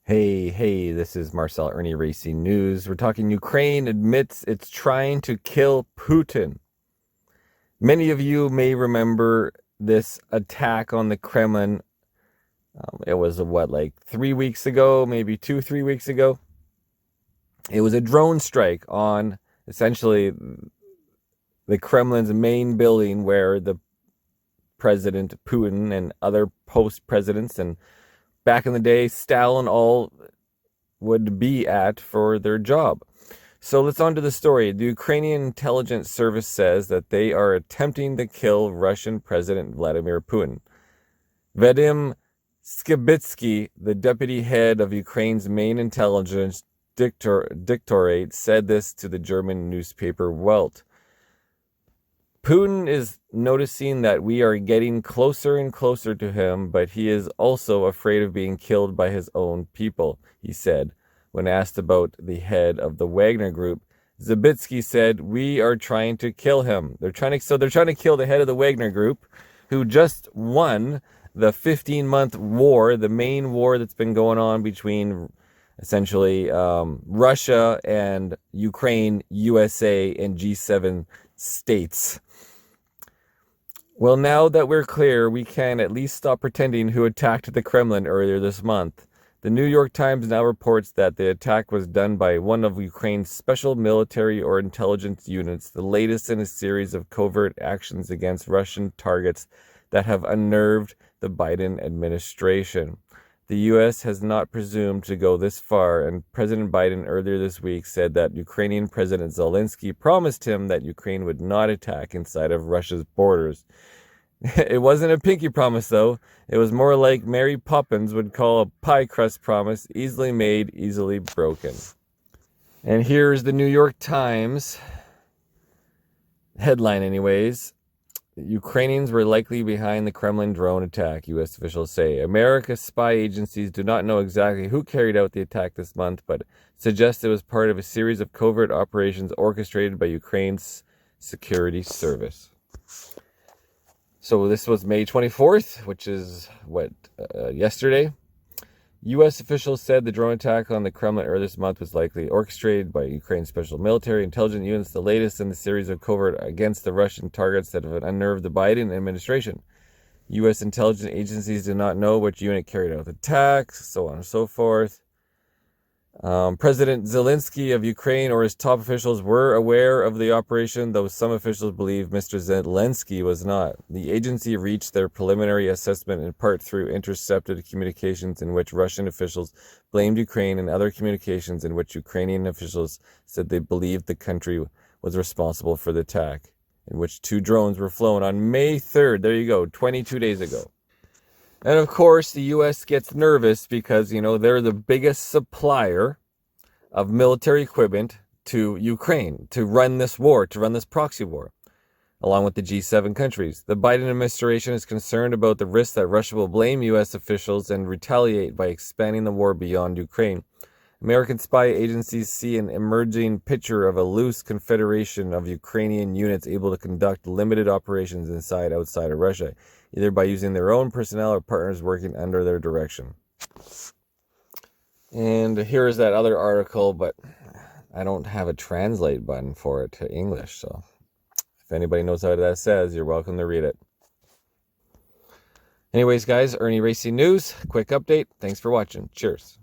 Hey, this is Marcel Irnie, Racing News. We're talking Ukraine admits it's trying to kill Putin. Many of you may remember this attack on the Kremlin. It was, like 3 weeks ago, maybe 3 weeks ago? It was a drone strike on, essentially, the Kremlin's main building where the President Putin and other post-presidents and back in the day, Stalin all would be at for their job. So let's on to the story. The Ukrainian intelligence service says that they are attempting to kill Russian President Vladimir Putin. Vadim Skibitsky, the deputy head of Ukraine's main intelligence dictorate, said this to the German newspaper Welt. Putin is noticing that we are getting closer and closer to him, but he is also afraid of being killed by his own people, he said. When asked about the head of the Wagner group, Zabitsky said, "We are trying to kill him." They're trying to kill the head of the Wagner group, who just won the 15-month war, the main war that's been going on between essentially Russia and Ukraine, USA, and G7 states. Well, now that we're clear, we can at least stop pretending who attacked the Kremlin earlier this month. The New York Times now reports that the attack was done by one of Ukraine's special military or intelligence units, the latest in a series of covert actions against Russian targets that have unnerved the Biden administration. The U.S. has not presumed to go this far, and President Biden earlier this week said that Ukrainian President Zelensky promised him that Ukraine would not attack inside of Russia's borders. It wasn't a pinky promise, though. It was more like Mary Poppins would call a pie crust promise, easily made, easily broken. And here's the New York Times headline anyways. Ukrainians were likely behind the Kremlin drone attack, U.S. officials say. America's spy agencies do not know exactly who carried out the attack this month, but suggest it was part of a series of covert operations orchestrated by Ukraine's security service. So this was May 24th, which is, yesterday. U.S. officials said the drone attack on the Kremlin earlier this month was likely orchestrated by Ukraine's special military intelligence units, the latest in the series of covert against the Russian targets that have unnerved the Biden administration. U.S. intelligence agencies do not know which unit carried out the attacks, so on and so forth. President Zelensky of Ukraine or his top officials were aware of the operation, though some officials believe Mr. Zelensky was not. The agency reached their preliminary assessment in part through intercepted communications in which Russian officials blamed Ukraine and other communications in which Ukrainian officials said they believed the country was responsible for the attack, in which 2 drones were flown on May 3rd. There you go, 22 days ago. And of course, the U.S. gets nervous because, they're the biggest supplier of military equipment to Ukraine to run this war, to run this proxy war, along with the G7 countries. The Biden administration is concerned about the risk that Russia will blame U.S. officials and retaliate by expanding the war beyond Ukraine. American spy agencies see an emerging picture of a loose confederation of Ukrainian units able to conduct limited operations outside of Russia, either by using their own personnel or partners working under their direction. And here is that other article, but I don't have a translate button for it to English, so if anybody knows how that says, you're welcome to read it. Anyways, guys, Irnieracing News, quick update. Thanks for watching. Cheers.